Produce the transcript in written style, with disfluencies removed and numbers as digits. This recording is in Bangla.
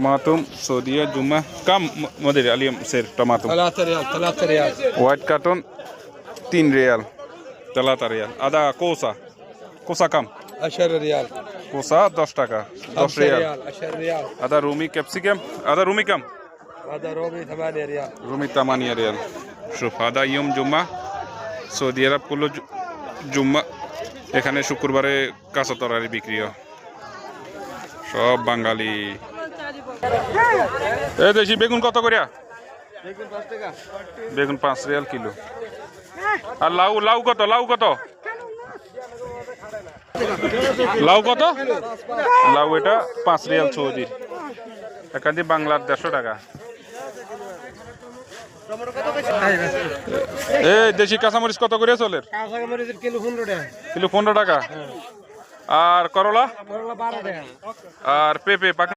Tomatum, Saudia, Juma. Kam Madir Aliam Sir Tomatum. 3 ريال 3 ريال. White carton 3 ريال 3 ريال. Ada Kosa. Kosa kam? 10 ريال. Kosa 10 টাকা 10 ريال. 10 ريال. Ada Rumi capsicum. Ada Rumi kam? هذا رومي 8 ريال. Rumi 8 ريال. شوف هذا يوم جمعة Saudi আরব গুলো জুম্মা এখানে শুক্রবারে কাঁচা তরকারি বিক্রি হয় সব বাঙালি এই দেশি বেগুন কত করিয়া বেগুন 5 টাকা বেগুন 5 রিয়াল কিলো আর লাউ লাউ কত লাউ কত লাউ কত লাউ এটা 5 রিয়াল সৌদির এখানে বাংলার 150 টাকা এই দেশি কাঁচামরিচ কত করে চলে কাঁচামরিচের কিলো 15 টাকা কিলো 15 টাকা আর করলা 12 টাকা আর পেঁপে